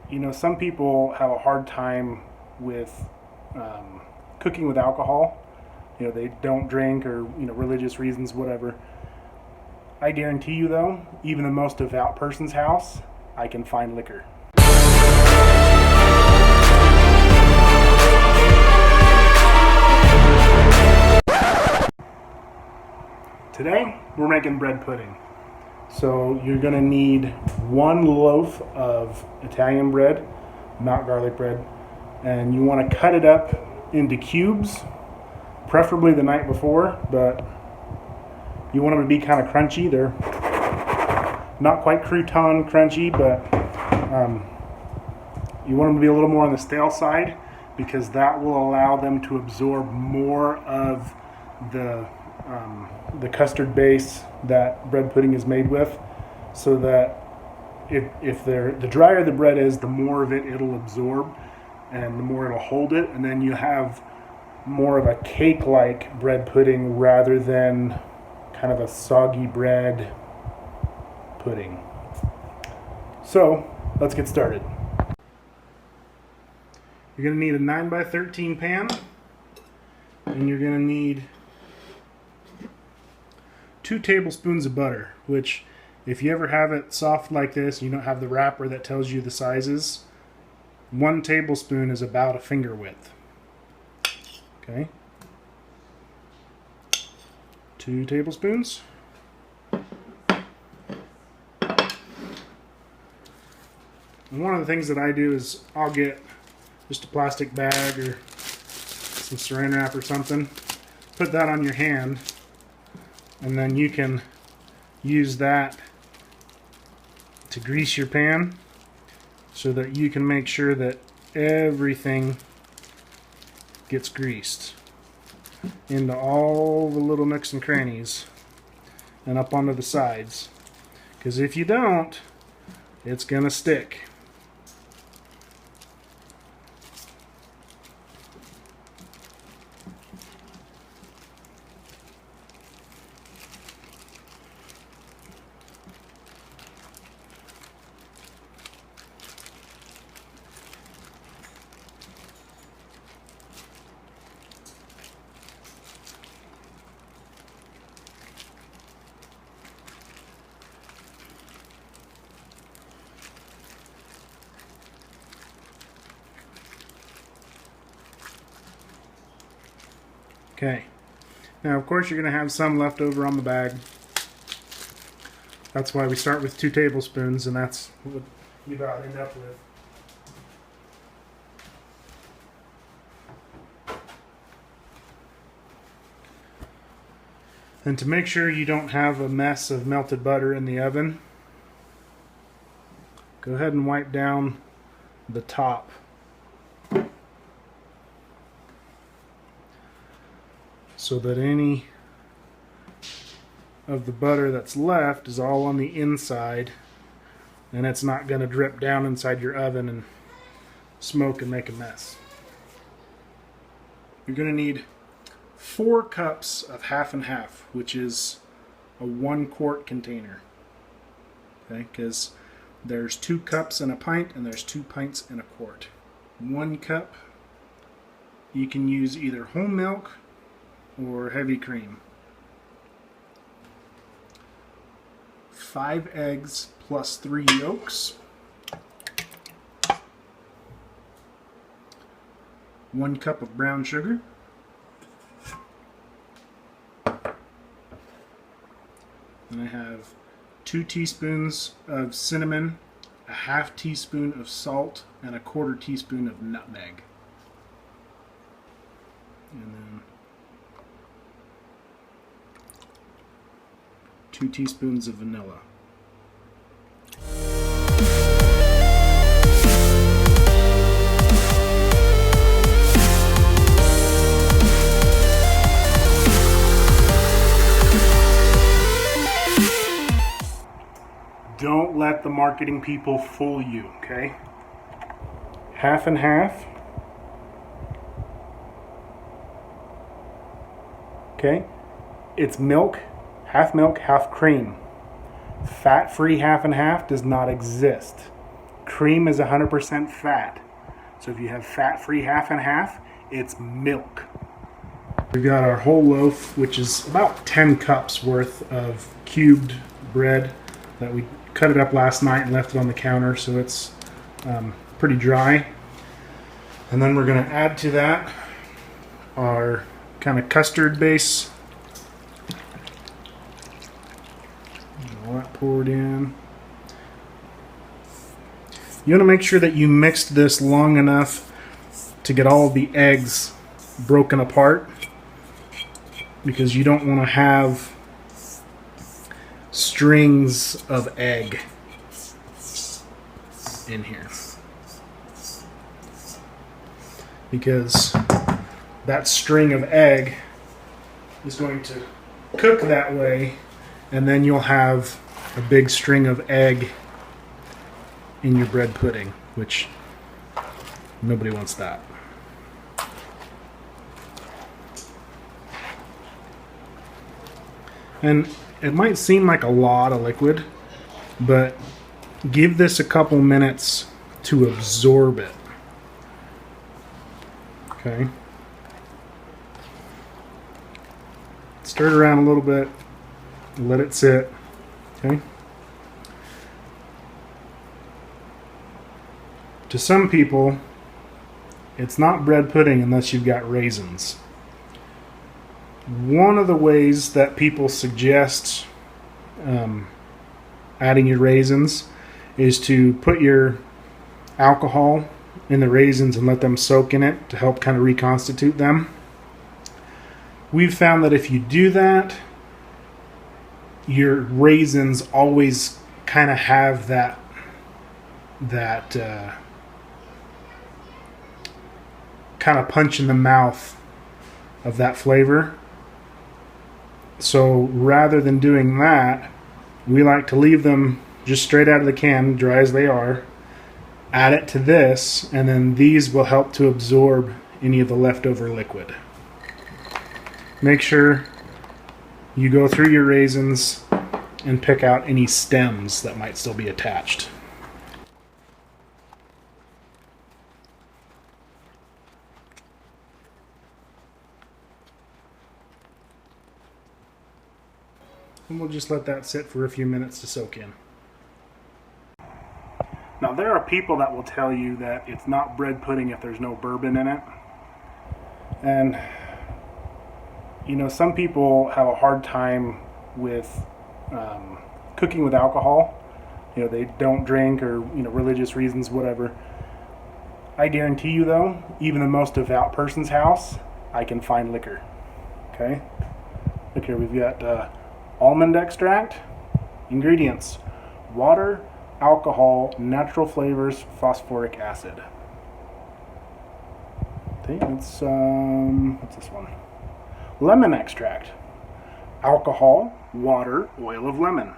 You know, some people have a hard time with cooking with alcohol. You know, they don't drink, or religious reasons, whatever. I guarantee you, though, even the most devout person's house, I can find liquor. Today, we're making bread pudding. So you're gonna need 1 loaf of Italian bread, not garlic bread, and you wanna cut it up into cubes, preferably the night before, but you want them to be kind of crunchy. They're not quite crouton crunchy, but you want them to be a little more on the stale side, because that will allow them to absorb more of the custard base that bread pudding is made with, so that the drier the bread is, the more of it it'll absorb and the more it'll hold it, and then you have more of a cake-like bread pudding rather than kind of a soggy bread pudding. So let's get started. You're going to need a 9x13 pan, and you're going to need 2 tablespoons of butter, which, if you ever have it soft like this, you don't have the wrapper that tells you the sizes, 1 tablespoon is about a finger width. Okay. 2 tablespoons. And one of the things that I do is I'll get just a plastic bag or some saran wrap or something, put that on your hand, and then you can use that to grease your pan so that you can make sure that everything gets greased into all the little nooks and crannies and up onto the sides. Because if you don't, it's gonna stick. Okay, now of course you're going to have some left over on the bag. That's why we start with 2 tablespoons, and that's what you about end up with. And to make sure you don't have a mess of melted butter in the oven, go ahead and wipe down the top. So that any of the butter that's left is all on the inside, and it's not going to drip down inside your oven and smoke and make a mess. You're going to need 4 cups of half and half, which is a 1-quart container. Okay, because there's 2 cups in a pint and there's 2 pints in a quart. 1 cup, you can use either whole milk or heavy cream. 5 eggs plus 3 yolks. 1 cup of brown sugar. And I have 2 teaspoons of cinnamon, a 1/2 teaspoon of salt, and a 1/4 teaspoon of nutmeg. And then 2 teaspoons of vanilla. Don't let the marketing people fool you, okay? Half and half. Okay? It's milk, half cream. Fat-free half and half does not exist. Cream is 100% fat. So if you have fat-free half and half, it's milk. We've got our whole loaf, which is about 10 cups worth of cubed bread that we cut it up last night and left it on the counter, so it's pretty dry. And then we're going to add to that our kind of custard base. All that poured in. You want to make sure that you mixed this long enough to get all of the eggs broken apart, because you don't want to have strings of egg in here, because that string of egg is going to cook that way, and then you'll have a big string of egg in your bread pudding, which nobody wants that. And it might seem like a lot of liquid, but give this a couple minutes to absorb it. Okay. Stir it around a little bit, let it sit. Okay. To some people, it's not bread pudding unless you've got raisins. One of the ways that people suggest adding your raisins is to put your alcohol in the raisins and let them soak in it to help kind of reconstitute them. We've found that if you do that, your raisins always kind of have that kind of punch in the mouth of that flavor. So rather than doing that, we like to leave them just straight out of the can, dry as they are, add it to this, and then these will help to absorb any of the leftover liquid. Make sure you go through your raisins and pick out any stems that might still be attached. And we'll just let that sit for a few minutes to soak in. Now, there are people that will tell you that it's not bread pudding if there's no bourbon in it. And, you know, some people have a hard time with cooking with alcohol. You know, they don't drink, or, you know, religious reasons, whatever. I guarantee you, though, even the most devout person's house, I can find liquor. Okay? Look here, we've got almond extract. Ingredients: water, alcohol, natural flavors, phosphoric acid. I think it's what's this one? Lemon extract. Alcohol, water, oil of lemon.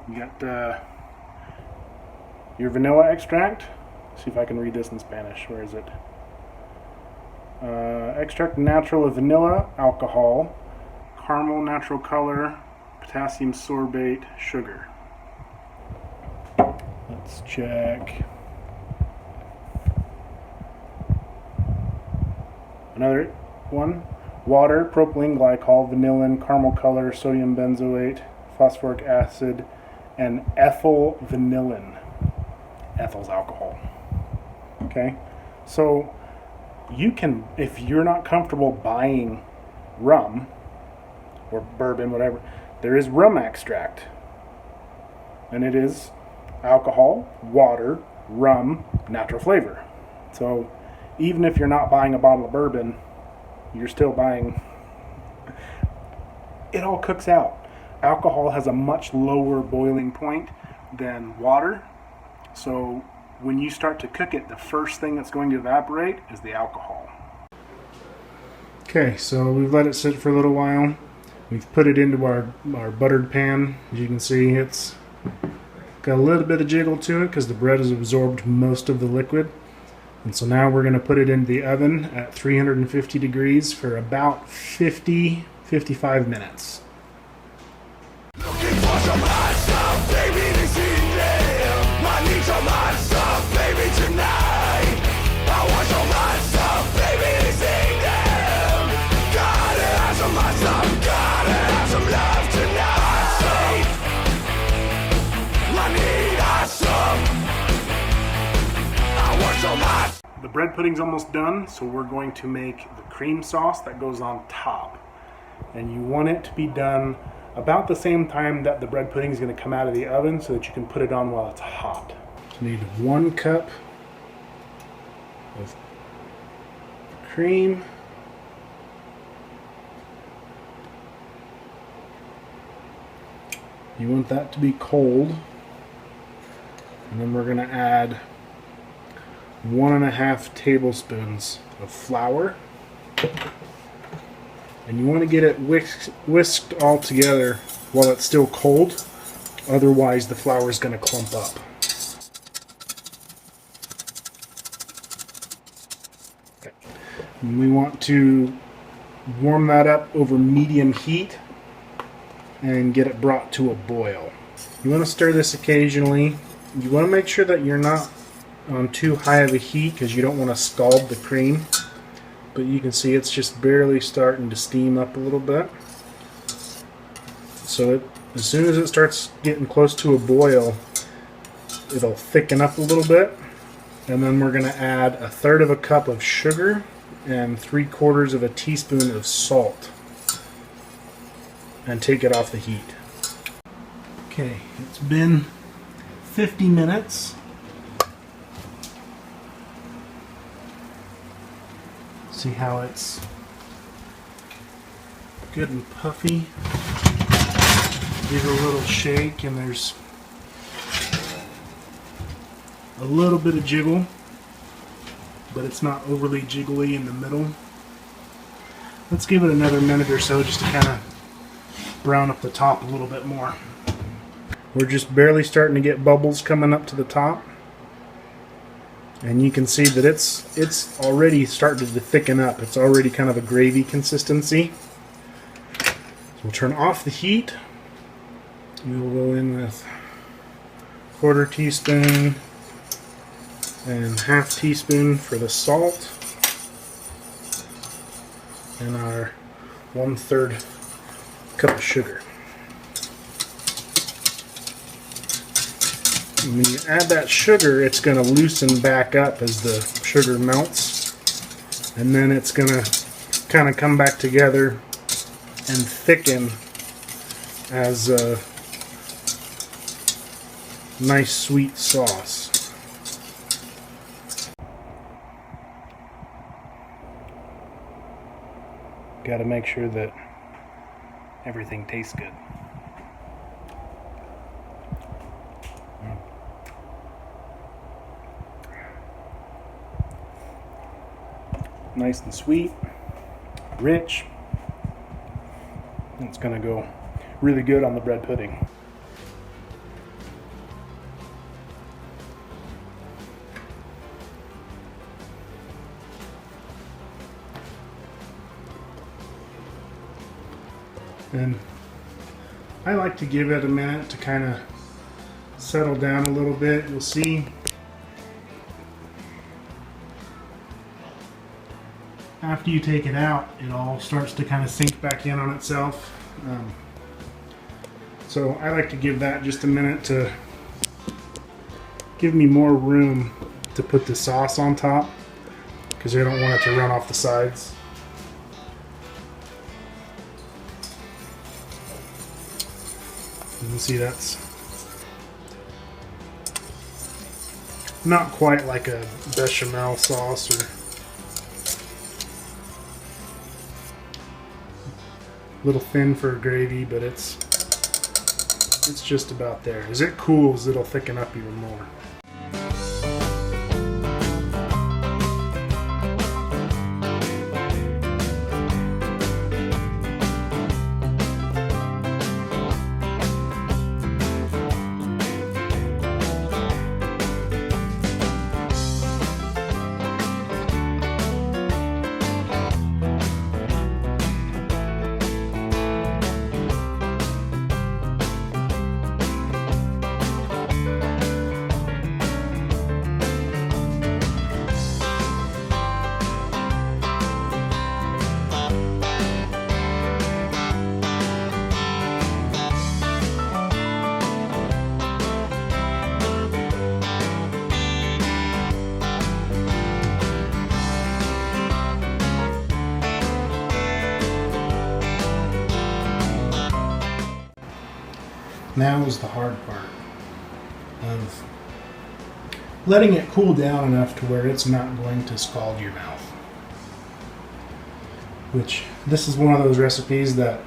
You got your vanilla extract. Let's see if I can read this in Spanish. Where is it? Extract natural of vanilla, alcohol, caramel, natural color, potassium sorbate, sugar. Let's check. Another one. Water, propylene glycol, vanillin, caramel color, sodium benzoate, phosphoric acid, and ethyl vanillin. Ethyl's alcohol. Okay? So you can, if you're not comfortable buying rum or bourbon, whatever, there is rum extract. And it is alcohol, water, rum, natural flavor. So even if you're not buying a bottle of bourbon, you're still buying. It all cooks out. Alcohol has a much lower boiling point than water. So when you start to cook it, the first thing that's going to evaporate is the alcohol. Okay, so we've let it sit for a little while. We've put it into our buttered pan. As you can see, it's got a little bit of jiggle to it because the bread has absorbed most of the liquid. And so now we're going to put it into the oven at 350 degrees for about 50-55 minutes. Looking for some hot stuff, baby, this evening. bread pudding's almost done, so we're going to make the cream sauce that goes on top. And you want it to be done about the same time that the bread pudding is going to come out of the oven so that you can put it on while it's hot. You need 1 cup of cream. You want that to be cold. And then we're going to add 1.5 tablespoons of flour. And you want to get it whisked all together while it's still cold. Otherwise the flour is going to clump up. Okay. And we want to warm that up over medium heat and get it brought to a boil. You want to stir this occasionally. You want to make sure that you're not on too high of a heat because you don't want to scald the cream. But you can see it's just barely starting to steam up a little bit. So as soon as it starts getting close to a boil, it'll thicken up a little bit. And then we're going to add 1/3 cup of sugar and 3/4 teaspoon of salt. And take it off the heat. Okay, it's been 50 minutes. See how it's good and puffy. Give it a little shake and there's a little bit of jiggle, but it's not overly jiggly in the middle. Let's give it another minute or so just to kind of brown up the top a little bit more. We're just barely starting to get bubbles coming up to the top. And you can see that it's already started to thicken up. It's already kind of a gravy consistency. So we'll turn off the heat. We will go in with 1/4 teaspoon and 1/2 teaspoon for the salt. And our 1/3 cup of sugar. And when you add that sugar, it's going to loosen back up as the sugar melts, and then it's going to kind of come back together and thicken as a nice sweet sauce. Got to make sure that everything tastes good. Nice and sweet, rich. It's going to go really good on the bread pudding. And I like to give it a minute to kind of settle down a little bit. You'll see after you take it out, it all starts to kind of sink back in on itself. So I like to give that just a minute to give me more room to put the sauce on top because I don't want it to run off the sides. You can see that's not quite like a bechamel sauce or a little thin for gravy, but it's just about there. As it cools, it'll thicken up even more. Now is the hard part of letting it cool down enough to where it's not going to scald your mouth. Which, this is one of those recipes that,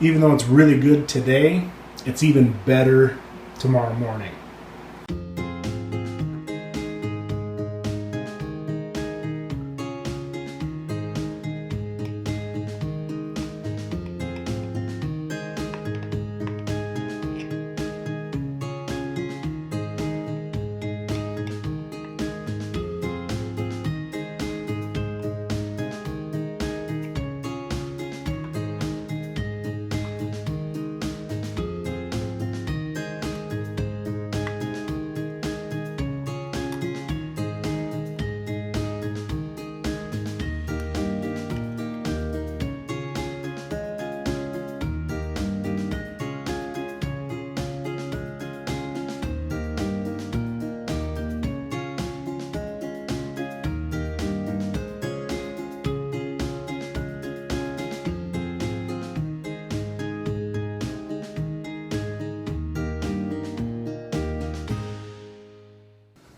even though it's really good today, it's even better tomorrow morning.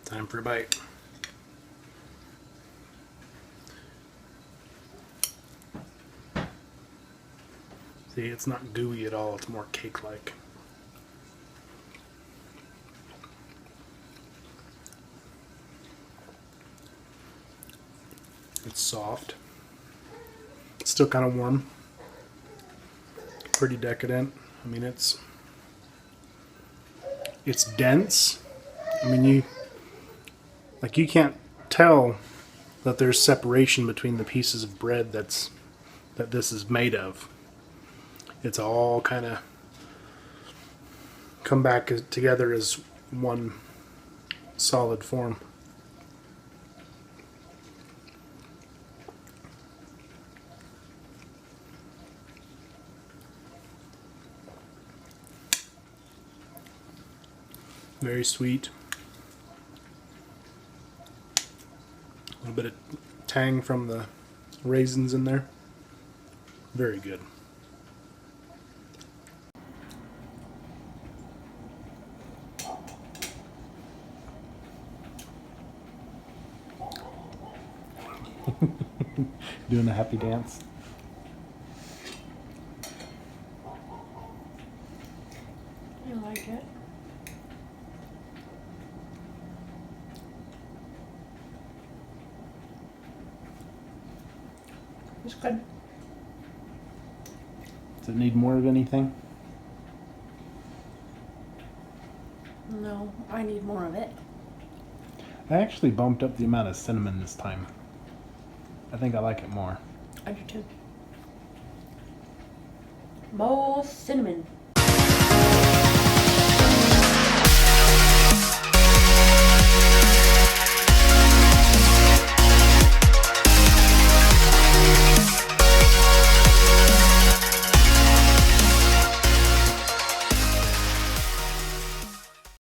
Time for a bite. See, it's not gooey at all, it's more cake-like. It's soft. It's still kind of warm. Pretty decadent. I mean, it's dense. I mean, you can't tell that there's separation between the pieces of bread that this is made of. It's all kind of come back together as one solid form. Very sweet. A little bit of tang from the raisins in there. Very good. Doing a happy dance. You like it? It's good. Does it need more of anything? No, I need more of it. I actually bumped up the amount of cinnamon this time. I think I like it more. I do too. More cinnamon.